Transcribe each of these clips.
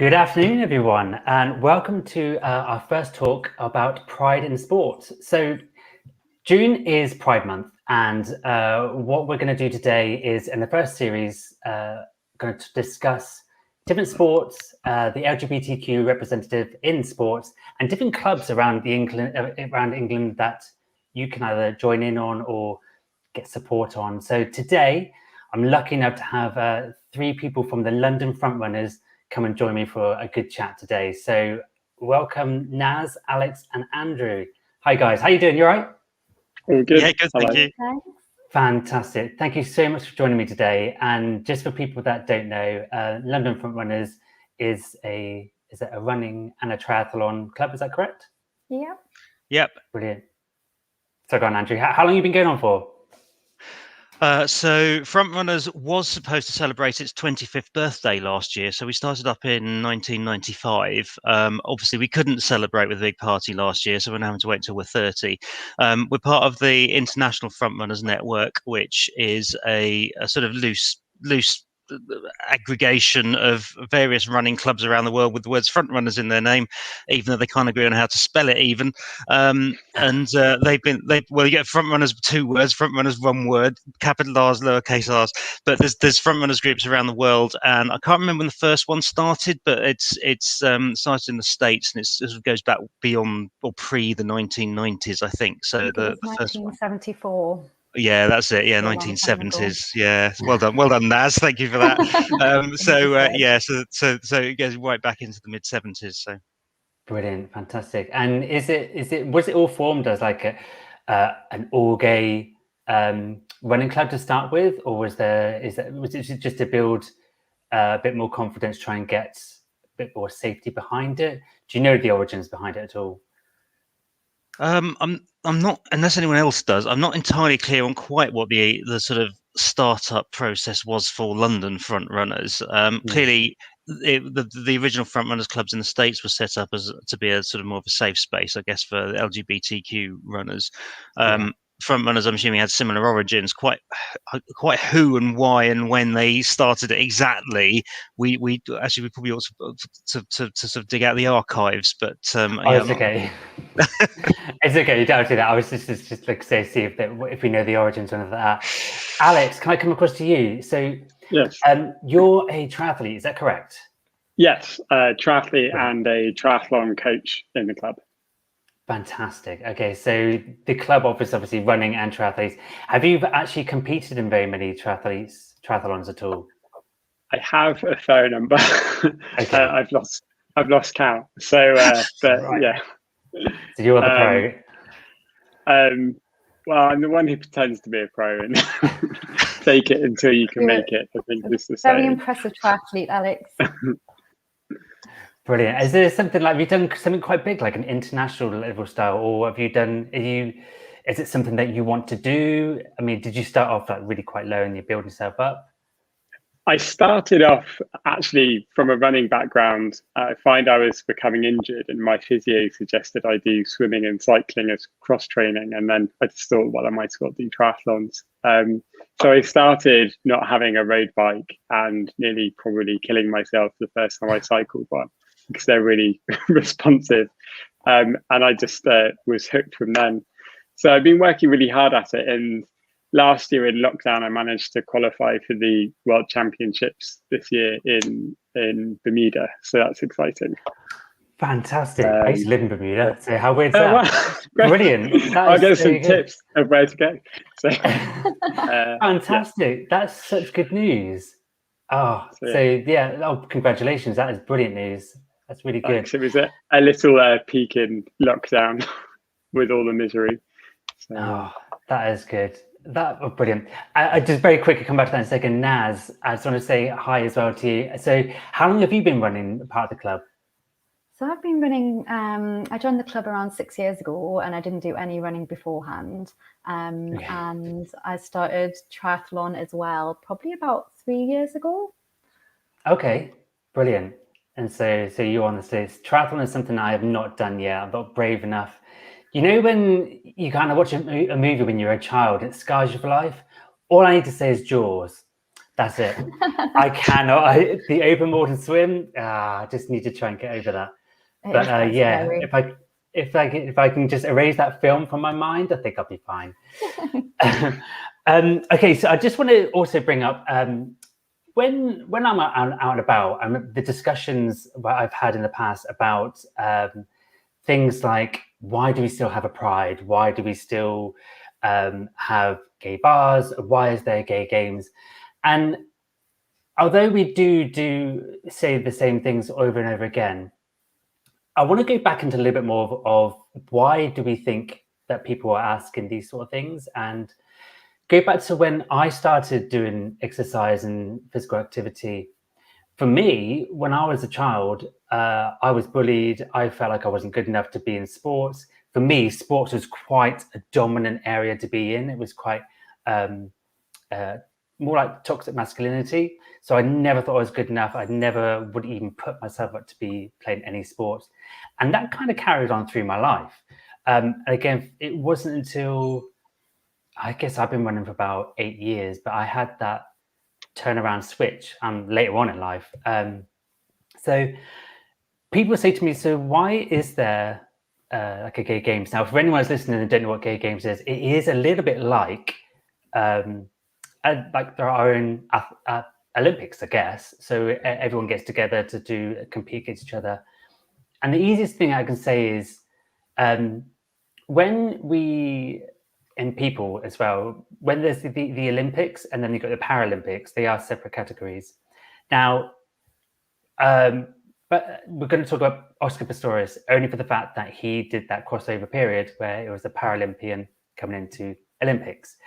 Good afternoon, everyone, and welcome to our first talk about Pride in Sport. So June is Pride Month, and what we're going to do today is, in the first series, going to discuss different sports, the LGBTQ representative in sports, and different clubs around England that you can either join in on or get support on. So today, I'm lucky enough to have three people from the London Frontrunners come and join me for a good chat today. So welcome Naz, Alex, and Andrew. Hi guys, how you doing? You all right? All good. Yeah, good, thank you. Fantastic. Thank you so much for joining me today. And just for people that don't know, London Frontrunners is a running and a triathlon club, is that correct? Yeah. Yep. Brilliant. So go on, Andrew. How long have you been going on for? So Frontrunners was supposed to celebrate its 25th birthday last year. So we started up in 1995. Obviously, we couldn't celebrate with a big party last year, so we're now having to wait until we're 30. We're part of the International Frontrunners Network, which is a sort of loose aggregation of various running clubs around the world with the words Frontrunners in their name, even though they can't agree on how to spell it even. You get Frontrunners two words, Frontrunners one word, capital R's, lowercase r's, but there's Frontrunners groups around the world, and I can't remember when the first one started, but it's started in the States, and it sort of goes back beyond or pre the 1990s, I think. So the first one, 1974. yeah, that's it. Yeah, 1970s. Yeah, well done, Naz. Thank you for that. So it goes right back into the mid 70s. So Brilliant, fantastic. And was it all formed as like an all gay running club to start with, or was it just to build a bit more confidence, try and get a bit more safety behind it? Do you know the origins behind it at all? I'm not, unless anyone else does, I'm not entirely clear on quite what the sort of startup process was for London Frontrunners. Clearly, the original Frontrunners clubs in the States were set up to be a sort of more of a safe space, I guess, for the LGBTQ runners. Frontrunners, I'm assuming, had similar origins. Quite who and why and when they started it exactly, we probably ought to sort of dig out the archives. But it's okay. It's okay. You don't do that. I was just like see if we know the origins or anything like that. Alex, can I come across to you? So yes, you're a triathlete. Is that correct? Yes, triathlete and a triathlon coach in the club. Fantastic. Okay, so the club offers obviously running and triathletes. Have you actually competed in very many triathlons at all? I have a fair number. Okay. I've lost count. So, but right. Yeah. So you're the pro. Well, I'm the one who pretends to be a pro and fake it until you can make it. I think this is very impressive triathlete, Alex. Brilliant. Is there something like, have you done something quite big, like an international level style, or have you done? Is it something that you want to do? I mean, did you start off like really quite low and you're building yourself up? I started off actually from a running background. I find I was becoming injured, and my physio suggested I do swimming and cycling as cross training. And then I just thought, well, I might as well do triathlons. So I started not having a road bike and nearly probably killing myself the first time I cycled one, because they're really responsive. And I just was hooked from then. So I've been working really hard at it. And last year in lockdown, I managed to qualify for the World Championships this year in Bermuda. So that's exciting. Fantastic. I used to live in Bermuda. So how weird is that? Well, brilliant. I'll get some tips of where to go. So, fantastic. Yeah. That's such good news. Oh, congratulations. That is brilliant news. That's really good. Thanks. It was a little peak in lockdown with all the misery. So, that is good. Brilliant. I just very quickly come back to that in a second. Naz, I just want to say hi as well to you. So how long have you been running part of the club? So I've been running, I joined the club around 6 years ago, and I didn't do any running beforehand. And I started triathlon as well, probably about 3 years ago. Okay, brilliant. And so you're on this list. Triathlon is something I have not done yet. I'm not brave enough. You know, when you kind of watch a movie when you're a child, it scars you for life. All I need to say is Jaws. That's it. I cannot. The open water swim. I just need to try and get over that. But yeah, scary. if I can just erase that film from my mind, I think I'll be fine. Okay, so I just want to also bring up when I'm out and about, the discussions that I've had in the past about things like, why do we still have a pride? Why do we still have gay bars? Why is there gay games? And although we do say the same things over and over again, I want to go back into a little bit more of why do we think that people are asking these sort of things, and go back to when I started doing exercise and physical activity. For me, when I was a child, I was bullied. I felt like I wasn't good enough to be in sports. For me, sports was quite a dominant area to be in. It was quite more like toxic masculinity. So I never thought I was good enough. I never would even put myself up to be playing any sports. And that kind of carried on through my life. Again, it wasn't until, I guess I've been running for about 8 years, but I had that turnaround switch later on in life. So people say to me, so why is there like a gay games? Now, for anyone who's listening and don't know what gay games is, it is a little bit like there are our own Olympics, I guess. So everyone gets together to compete against each other. And the easiest thing I can say is when we, in people as well, when there's the Olympics and then you've got the Paralympics, they are separate categories. Now, but we're going to talk about Oscar Pistorius only for the fact that he did that crossover period where it was a Paralympian coming into Olympics.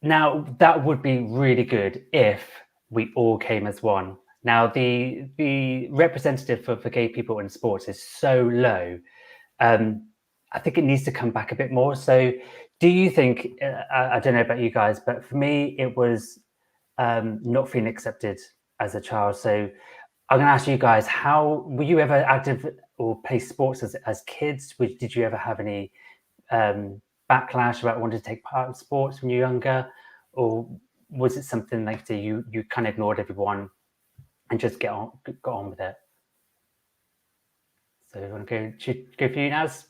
Now, that would be really good if we all came as one. Now, the representative for gay people in sports is so low. I think it needs to come back a bit more. So do you think, I don't know about you guys, but for me, it was not feeling accepted as a child. So I'm going to ask you guys, how were you ever active or play sports as kids? Did you ever have any backlash about wanting to take part in sports when you were younger? Or was it something like you kind of ignored everyone and just got on with it? So you want to go for you, Naz?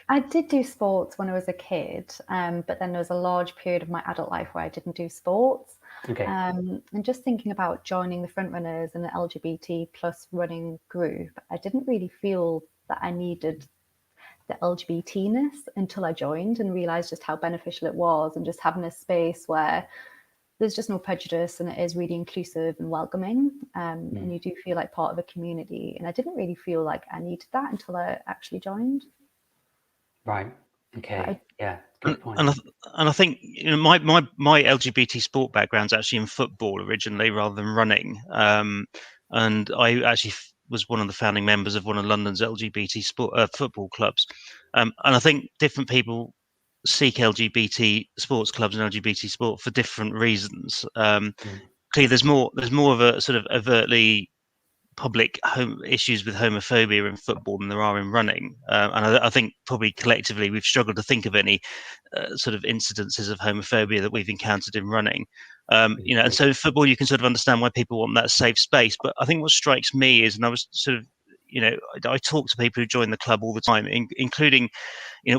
I did do sports when I was a kid, but then there was a large period of my adult life where I didn't do sports. Okay. And just thinking about joining the front runners and the LGBT plus running group, I didn't really feel that I needed the LGBT-ness until I joined and realized just how beneficial it was, and just having a space where there's just no prejudice and it is really inclusive and welcoming, and you do feel like part of a community. And I didn't really feel like I needed that until I actually joined. Right. Okay. Yeah. Good point. And I think my LGBT sport background's actually in football originally rather than running. And I actually was one of the founding members of one of London's LGBT football clubs. And I think different people seek LGBT sports clubs and LGBT sport for different reasons. Clearly, there's more of a sort of overtly public issues with homophobia in football than there are in running, and I think probably collectively we've struggled to think of any sort of incidences of homophobia that we've encountered in running. And so in football you can sort of understand why people want that safe space. But I think what strikes me is, and I was sort of, I talk to people who join the club all the time, including,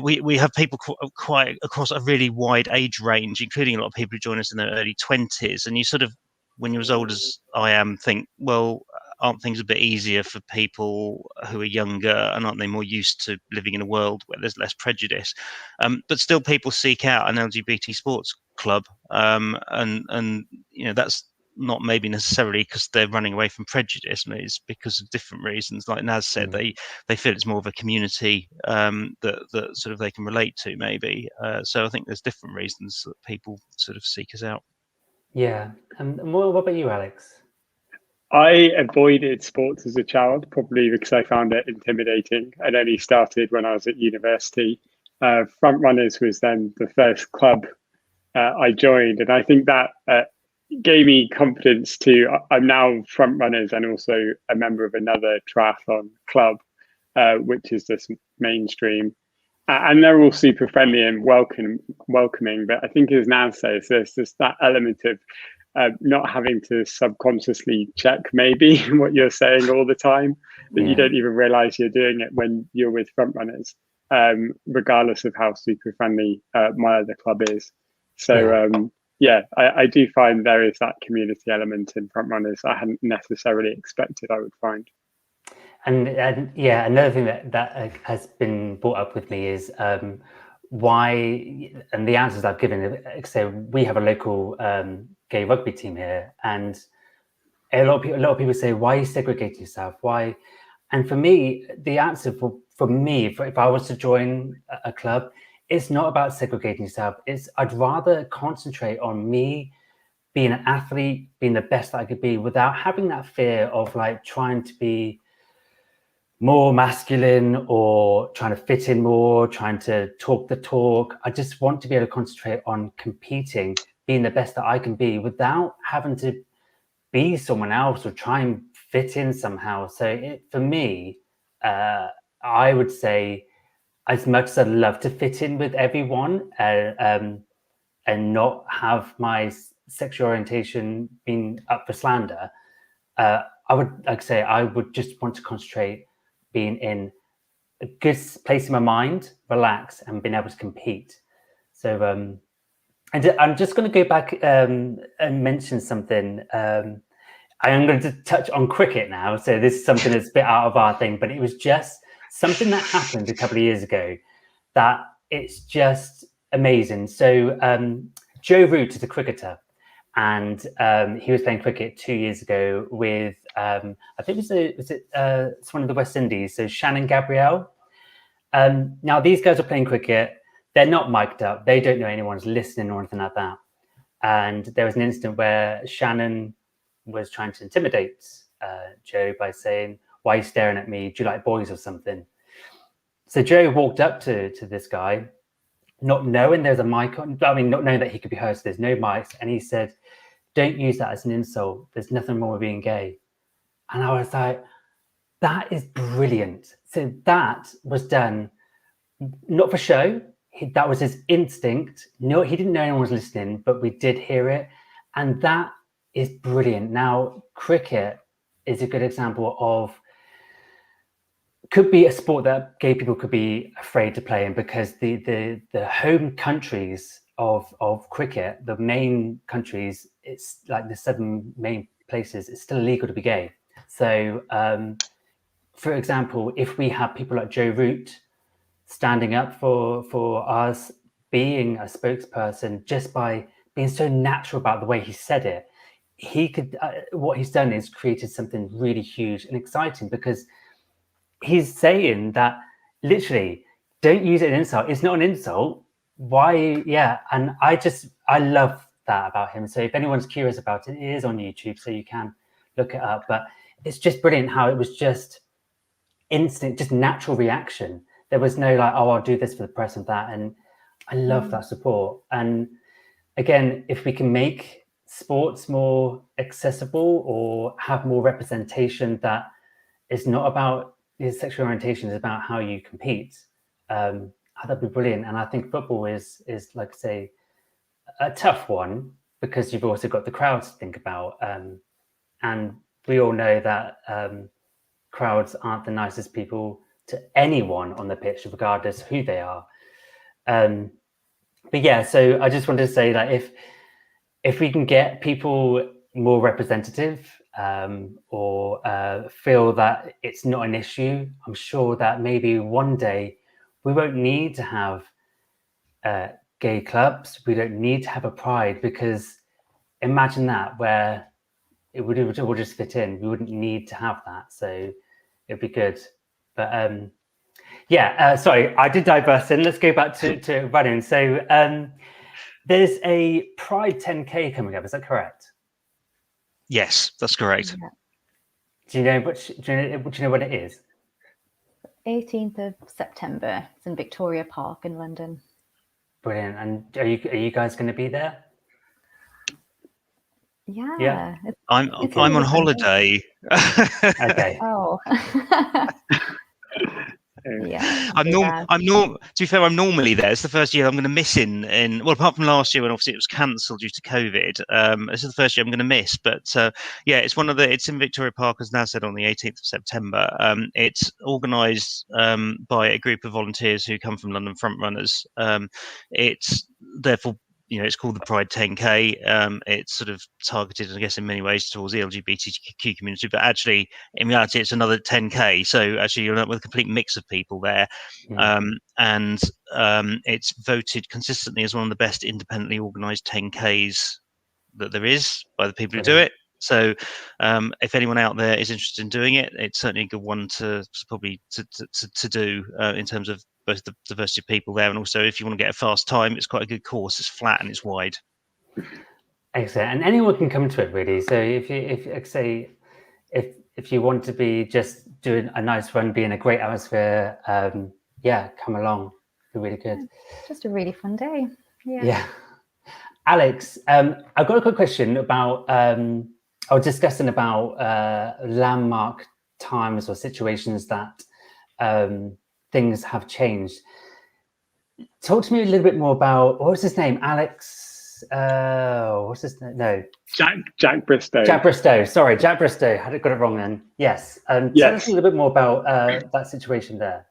we have people quite across a really wide age range, including a lot of people who join us in their early 20s, and you sort of, when you're as old as I am, think, well, aren't things a bit easier for people who are younger, and aren't they more used to living in a world where there's less prejudice? But still, people seek out an LGBT sports club, and that's not maybe necessarily because they're running away from prejudice. I mean, it's because of different reasons. Like Naz said, they feel it's more of a community that sort of they can relate to, maybe. So I think there's different reasons that people sort of seek us out. Yeah. And what about you, Alex? I avoided sports as a child, probably because I found it intimidating. I'd only started when I was at university. Front Runners was then the first club I joined, and I think that gave me confidence I'm now Front Runners and also a member of another triathlon club, which is just mainstream. And they're all super friendly and welcoming. But I think, as Nan says, there's just that element of not having to subconsciously check maybe what you're saying all the time, that you don't even realize you're doing it when you're with front runners, regardless of how super friendly my other club is. So I do find there is that community element in front runners I hadn't necessarily expected I would find. And yeah, another thing that has been brought up with me is why, and the answers I've given. So we have a local gay rugby team here, and a lot of people say, "Why you segregate yourself? Why?" And for me, the answer for me, if I was to join a club, it's not about segregating yourself. I'd rather concentrate on me being an athlete, being the best that I could be, without having that fear of like trying to be more masculine or trying to fit in more, trying to talk the talk. I just want to be able to concentrate on competing, being the best that I can be without having to be someone else or try and fit in somehow. So for me, I would say, as much as I'd love to fit in with everyone and not have my sexual orientation being up for slander, I would just want to concentrate being in a good place in my mind, relax, and being able to compete. So, and I'm just going to go back and mention something. I am going to touch on cricket now. So this is something that's a bit out of our thing, but it was just something that happened a couple of years ago that it's just amazing. So Joe Root is a cricketer, and he was playing cricket 2 years ago with I think it's one of the West Indies, so Shannon Gabrielle. Now these guys are playing cricket. They're not mic'd up. They don't know anyone's listening or anything like that. And there was an incident where Shannon was trying to intimidate Joe by saying, "Why are you staring at me? Do you like boys or something?" So Joe walked up to this guy, not knowing there's a mic on, not knowing that he could be heard, so there's no mics. And he said, "Don't use that as an insult. There's nothing wrong with being gay." And I was like, that is brilliant. So that was done not for show. That was his instinct. No, he didn't know anyone was listening, but we did hear it. And that is brilliant. Now, cricket is a good example of, could be a sport that gay people could be afraid to play in, because the home countries of cricket, the main countries, it's like the 7 main places, it's still illegal to be gay. So, for example, if we have people like Joe Root standing up for us, being a spokesperson, just by being so natural about the way he said it, he could, what he's done is created something really huge and exciting, because he's saying that literally, don't use it as an insult. It's not an insult. Why? Yeah. And I love that about him. So if anyone's curious about it, it is on YouTube, so you can look it up. But it's just brilliant how it was just instinct, just natural reaction. There was no like, "Oh, I'll do this for the press and that." And I love that support. And again, if we can make sports more accessible or have more representation that is not about your sexual orientation, is about how you compete, that'd be brilliant. And I think football is like I say, a tough one, because you've also got the crowds to think about. And we all know that crowds aren't the nicest people to anyone on the pitch, regardless who they are. But yeah, so I just wanted to say that if we can get people more representative, or feel that it's not an issue, I'm sure that maybe one day we won't need to have gay clubs. We don't need to have a pride, because imagine that, where it would just fit in. We wouldn't need to have that. So it'd be good. But sorry, I did digress in. Let's go back to running. So there's a Pride 10K coming up. Is that correct? Yes, that's correct. Yeah. Do you know when it is? 18th of September. It's in Victoria Park in London. Brilliant. And are you guys going to be there? Yeah. I'm on holiday. Okay. Oh. Yeah, To be fair, I'm normally there. It's the first year I'm going to miss well, apart from last year when obviously it was cancelled due to COVID. This is the first year I'm going to miss. But yeah, it's in Victoria Park, as now said, on the 18th of September. It's organised by a group of volunteers who come from London Front Runners. It's therefore, it's called the Pride 10K. It's sort of targeted, I guess, in many ways towards the LGBTQ community, but actually, in reality, it's another 10K. So actually, you're with a complete mix of people there. And it's voted consistently as one of the best independently organised 10Ks that there is by the people who do it. So if anyone out there is interested in doing it, it's certainly a good one to probably to do in terms of both the diversity of people there, and also if you want to get a fast time, it's quite a good course. It's flat and it's wide. Excellent, and anyone can come to it really. So if you want to be just doing a nice run, be in a great atmosphere, come along. It'll be really good. Just a really fun day. Yeah. Alex, I've got a quick question about. I was discussing about landmark times or situations that things have changed. Talk to me a little bit more about, what was his name? Alex, what's his name? No. Jack Bristow. Jack Bristow. Sorry, Jack Bristow. I got it wrong then. Yes. Tell us a little bit more about that situation there.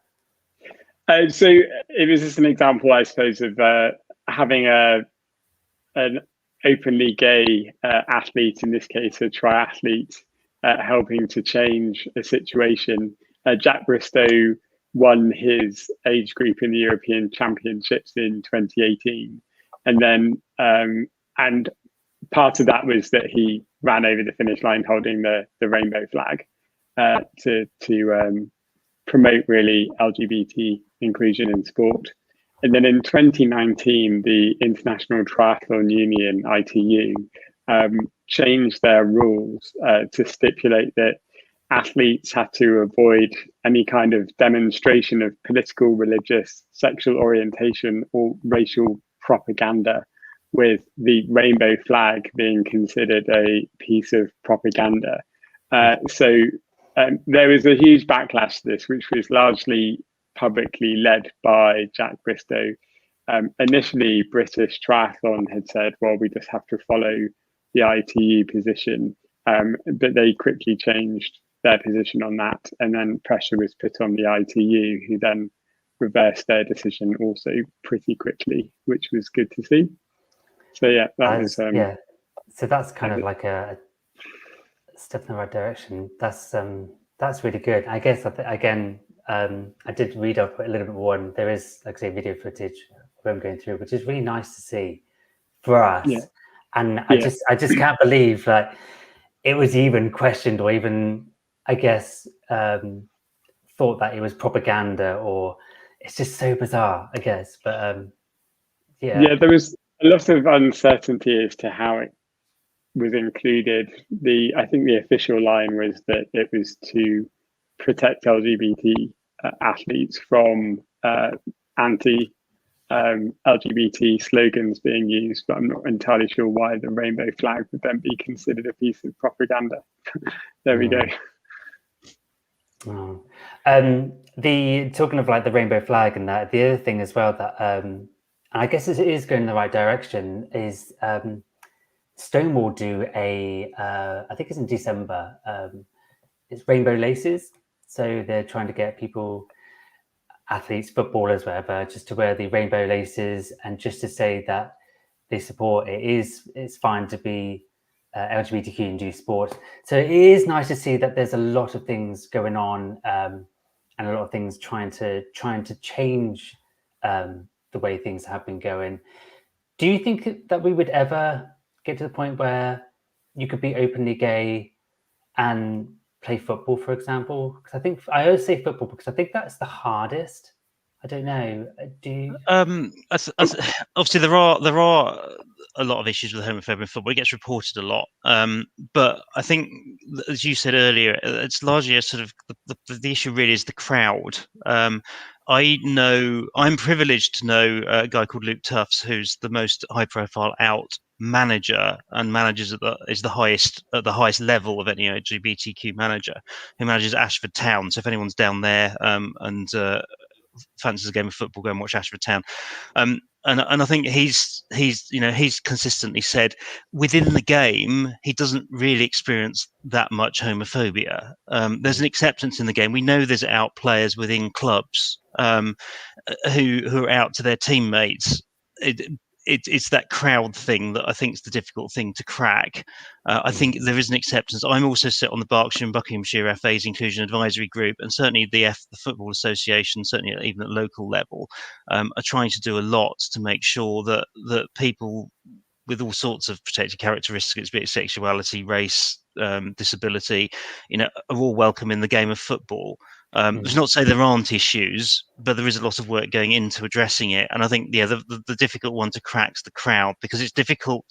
So it was just an example, I suppose, of having an openly gay athlete, in this case, a triathlete, helping to change a situation. Jack Bristow won his age group in the European Championships in 2018. And then, and part of that was that he ran over the finish line holding the rainbow flag to promote really LGBT inclusion in sport. And then in 2019, the International Triathlon Union, ITU, changed their rules to stipulate that athletes had to avoid any kind of demonstration of political, religious, sexual orientation or racial propaganda, with the rainbow flag being considered a piece of propaganda. So there was a huge backlash to this, which was largely publicly led by Jack Bristow. Initially, British Triathlon had said, well, we just have to follow the ITU position, but they quickly changed their position on that, and then pressure was put on the ITU, who then reversed their decision also pretty quickly, which was good to see. So yeah, that was So that's kind of like a step in the right direction. That's really good. I guess again, I did read up a little bit more, and there is, like I say, video footage of them going through, which is really nice to see for us. Yeah. And I just can't believe that it was even questioned, or even, I guess, thought that it was propaganda, or it's just so bizarre, I guess. But there was a lot of uncertainty as to how it was included. I think the official line was that it was to protect LGBT athletes from anti LGBT slogans being used, but I'm not entirely sure why the rainbow flag would then be considered a piece of propaganda. There we go. Oh. The talking of like the rainbow flag and that, the other thing as well that I guess it is going in the right direction is Stonewall do I think it's in December. It's rainbow laces, so they're trying to get people, athletes, footballers, whatever, just to wear the rainbow laces, and just to say that they support it's fine to be LGBTQ and do sport. So it is nice to see that there's a lot of things going on, and a lot of things trying to change the way things have been going. Do you think that we would ever get to the point where you could be openly gay and play football, for example? Because I always say football because I think that's the hardest. I don't know. Do you? Obviously, there are a lot of issues with homophobia in football. It gets reported a lot, but I think, as you said earlier, it's largely a sort of the issue really is the crowd. I'm privileged to know a guy called Luke Tufts, who's the most high-profile out manager and manages at the highest level of any LGBTQ manager, who manages Ashford Town. So if anyone's down there and fancies a game of football, go and watch Ashford Town. And I think he's consistently said within the game he doesn't really experience that much homophobia. There's an acceptance in the game. We know there's out players within clubs who are out to their teammates. It's that crowd thing that I think is the difficult thing to crack. I think there is an acceptance. I'm also sit on the Berkshire and Buckinghamshire FA's Inclusion Advisory Group, and certainly the Football Association, certainly even at local level, are trying to do a lot to make sure that people with all sorts of protected characteristics, be it sexuality, race, disability, are all welcome in the game of football. There's not to say there aren't issues, but there is a lot of work going into addressing it. And I think, the difficult one to crack is the crowd, because it's difficult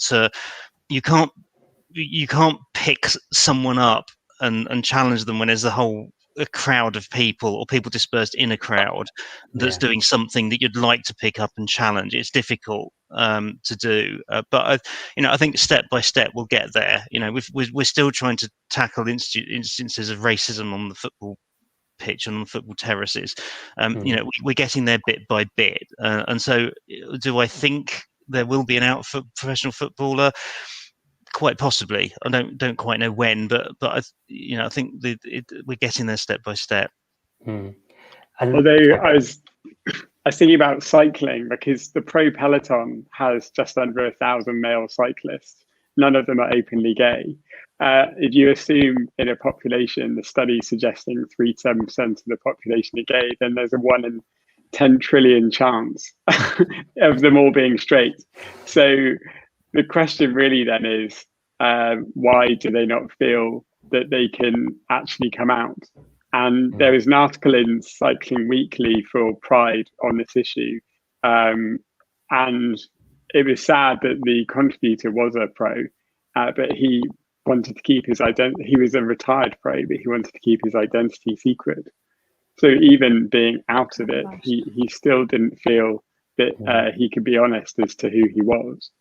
you can't pick someone up and challenge them when there's a crowd of people or people dispersed in a crowd that's doing something that you'd like to pick up and challenge. It's difficult to do, but I think step by step we'll get there. We're still trying to tackle instances of racism on the football pitch and on the football terraces. We're getting there bit by bit, and so do I think there will be an out professional footballer? Quite possibly. I don't quite know when, but I think we're getting there step by step. Although I was thinking about cycling, because the pro peloton has just under 1,000 male cyclists. None of them are openly gay. If you assume in a population, the study suggesting 3 to 7% of the population are gay, then there's a 1 in 10 trillion chance of them all being straight. So the question really then is, why do they not feel that they can actually come out? And there was an article in Cycling Weekly for Pride on this issue. And it was sad that the contributor was a pro, but he wanted to keep his identity. He was a retired pro, but he wanted to keep his identity secret. So even being out of it, he still didn't feel that he could be honest as to who he was.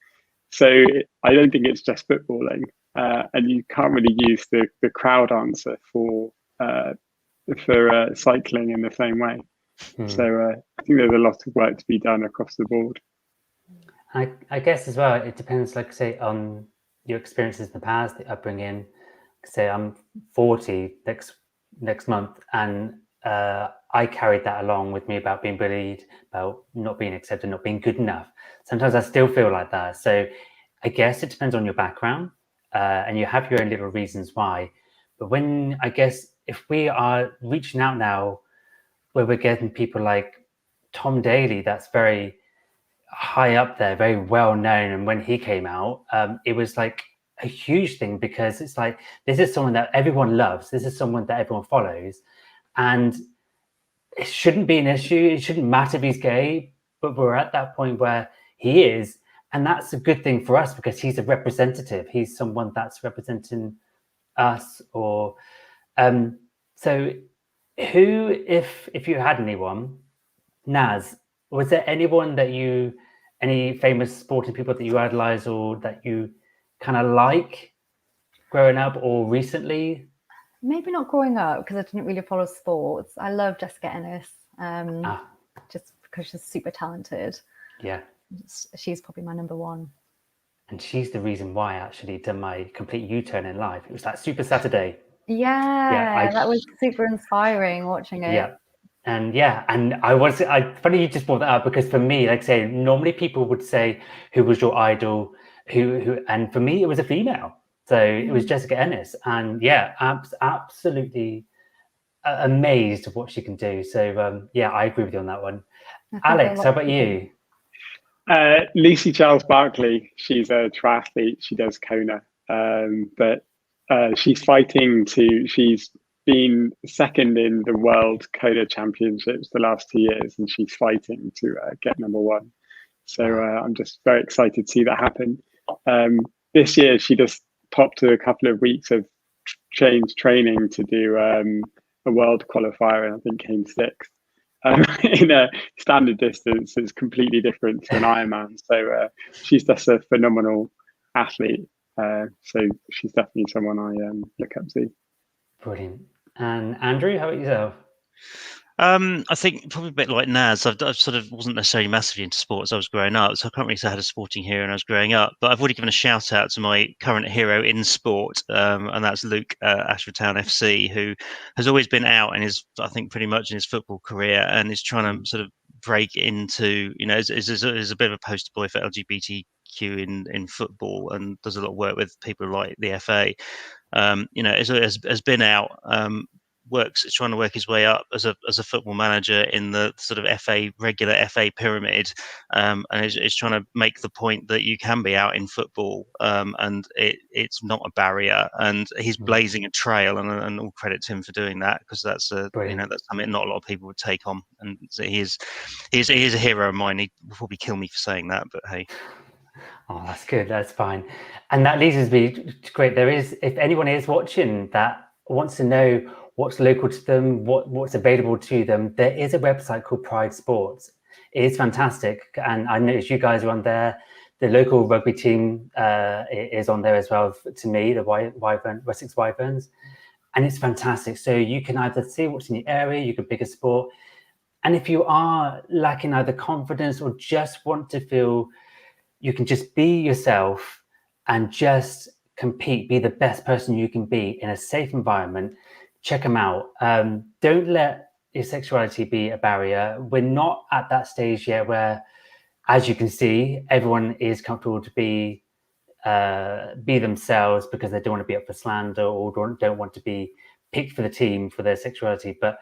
So I don't think it's just footballing, and you can't really use the crowd answer for cycling in the same way. So I think there's a lot of work to be done across the board. I guess as well, it depends, like say, on your experiences in the past, the upbringing. Say I'm 40 next month, and I carried that along with me about being bullied, about not being accepted, not being good enough. Sometimes I still feel like that. So I guess it depends on your background, and you have your own little reasons why. But I guess if we are reaching out now, where we're getting people like Tom Daley, that's very high up there, very well known. And when he came out, it was like a huge thing, because it's like, this is someone that everyone loves. This is someone that everyone follows. And it shouldn't be an issue. It shouldn't matter if he's gay, but we're at that point where he is. And that's a good thing for us, because he's a representative. He's someone that's representing us. Or so who, if you had anyone, Naz, was there anyone any famous sporting people that you idolize or that you kind of like growing up or recently? Maybe not growing up, because I didn't really follow sports. I love Jessica Ennis, just because she's super talented. Yeah. She's probably my number one. And she's the reason why I actually did my complete U-turn in life. It was that Super Saturday. Yeah, that was super inspiring watching it. Yeah. And funny you just brought that up, because for me, like I say, normally people would say, who was your idol? Who? And for me, it was a female. So it was Jessica Ennis. And yeah, absolutely amazed at what she can do. So I agree with you on that one. Alex, how about you? Lucy Charles Barkley, she's a triathlete. She does Kona, but she's been second in the World Kona Championships the last 2 years, and she's fighting to get number one. So I'm just very excited to see that happen. This year, she just popped to a couple of weeks of training to do a world qualifier, and I think came sixth. in a standard distance is completely different to an Ironman. So she's just a phenomenal athlete. So she's definitely someone I look up to. Brilliant. And Andrew, how about yourself? I think probably a bit like Naz. I've sort of wasn't necessarily massively into sports as I was growing up, so I can't really say I had a sporting hero when I was growing up. But I've already given a shout out to my current hero in sport, and that's Luke Ashford Town FC, who has always been out and is, I think, pretty much in his football career, and is trying to sort of break into, is a bit of a poster boy for LGBTQ in football, and does a lot of work with people like the FA. Has been out. Is trying to work his way up as a football manager in the sort of regular FA pyramid, and is trying to make the point that you can be out in football, and it's not a barrier, and he's blazing a trail, and all credit to him for doing that, because that's that's something not a lot of people would take on, and so he is a hero of mine. He will probably kill me for saying that, but hey. Oh, that's good. That's fine. And that leads us to be great. There is, if anyone is watching that wants to know what's local to them, what's available to them, there is a website called Pride Sports. It is fantastic. And I noticed you guys are on there. The local rugby team is on there as well, to me, the Wessex Wyverns. And it's fantastic. So you can either see what's in your area, you can pick a sport. And if you are lacking either confidence or just want to feel you can just be yourself and just compete, be the best person you can be in a safe environment, check them out. Don't let your sexuality be a barrier. We're not at that stage yet where, as you can see, everyone is comfortable to be themselves because they don't want to be up for slander or don't want to be picked for the team for their sexuality. But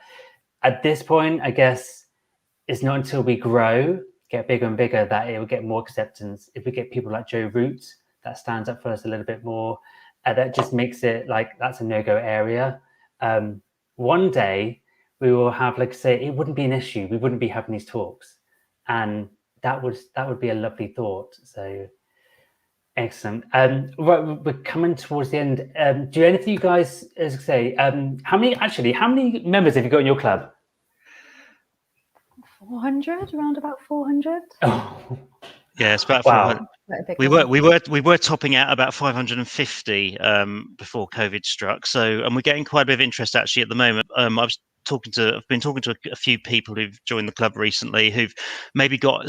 at this point, I guess it's not until we grow, get bigger and bigger, that it will get more acceptance. If we get people like Joe Root that stands up for us a little bit more, that just makes it like that's a no-go area. One day we will have, like, say, it wouldn't be an issue. We wouldn't be having these talks, and that would be a lovely thought. So excellent. Right, we're coming towards the end. Do any of you guys, as I say, how many members have you got in your club? 400, around about 400. Oh. Yeah, it's about wow. 400. We were topping out about 550 before COVID struck. So, and we're getting quite a bit of interest actually at the moment. I've been talking to a few people who've joined the club recently who've maybe got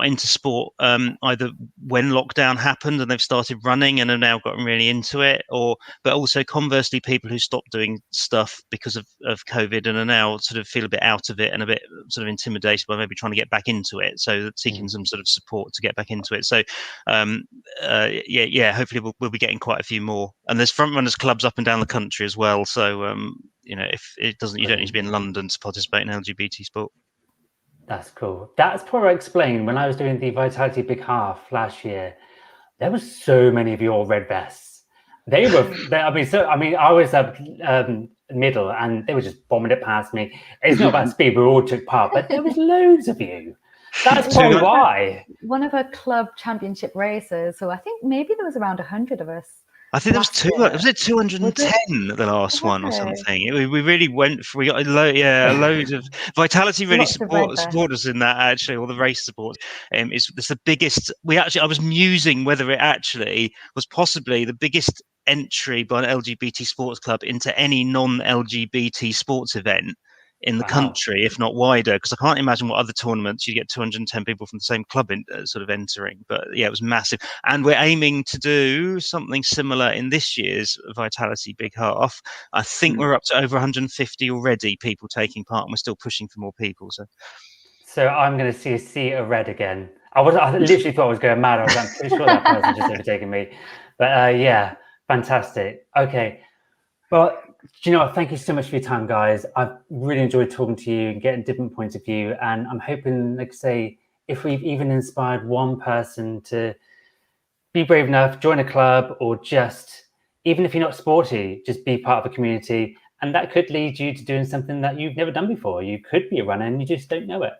into sport either when lockdown happened and they've started running and have now gotten really into it, but also conversely people who stopped doing stuff because of COVID and are now sort of feel a bit out of it and a bit sort of intimidated by maybe trying to get back into it. So seeking some sort of support to get back into it. So hopefully we'll be getting quite a few more. And there's front runners clubs up and down the country as well. So if it doesn't, you don't need to be in London to participate in LGBT sport. That's cool. That's probably explained when I was doing the Vitality Big Half last year. There were so many of your red vests. I was up middle and they were just bombing it past me. It's not about speed, we all took part, but there was loads of you. That's probably why. One of our club championship races, so I think maybe there was around 100 of us. I think there was 210 the last one or something. We really went for, we got a load of Vitality really support us in that, actually, all the race support. It's the biggest, I was musing whether it actually was possibly the biggest entry by an LGBT sports club into any non-LGBT sports event in the country, if not wider, because I can't imagine what other tournaments you get 210 people from the same club sort of entering. But yeah, it was massive, and we're aiming to do something similar in this year's Vitality Big Half. I think we're up to over 150 already people taking part, and we're still pushing for more people. So I'm going to see a sea of red again. I literally thought I was going mad. I'm pretty sure that person just overtaken me. But yeah, fantastic. Okay, well, do you know what? Thank you so much for your time, guys. I've really enjoyed talking to you and getting different points of view. And I'm hoping, like I say, if we've even inspired one person to be brave enough, join a club, or just, even if you're not sporty, just be part of a community. And that could lead you to doing something that you've never done before. You could be a runner and you just don't know it.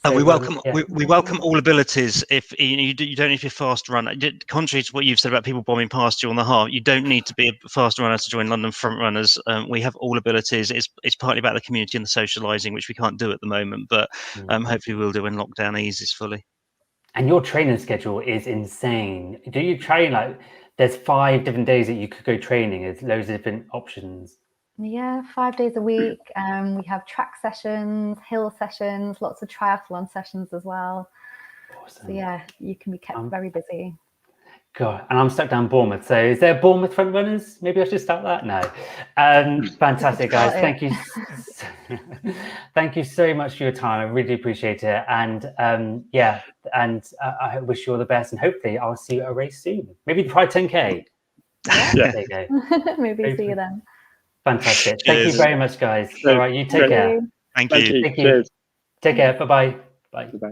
And So, we welcome yeah. we welcome all abilities. If you don't need to be a fast runner, contrary to what you've said about people bombing past you on the half, you don't need to be a fast runner to join London Front Runners. We have all abilities. It's partly about the community and the socialising, which we can't do at the moment, but hopefully we'll do when lockdown eases fully. And your training schedule is insane. Do you train like there's 5 different days that you could go training? There's loads of different options. Yeah, 5 days a week. We have track sessions, hill sessions, lots of triathlon sessions as well. Awesome. So yeah, you can be kept very busy. God, and I'm stuck down Bournemouth. So is there Bournemouth front runners? Maybe I should start that. No. Fantastic, guys. Thank you. Thank you so much for your time. I really appreciate it. And yeah, and I wish you all the best. And hopefully I'll see you at a race soon. Maybe the Pride 10K. Yeah. There you go. Maybe see you then. Fantastic. Thank you very much, guys. All right, you take care. Thank you. Thank you. Take care. Bye-bye. Bye. Bye.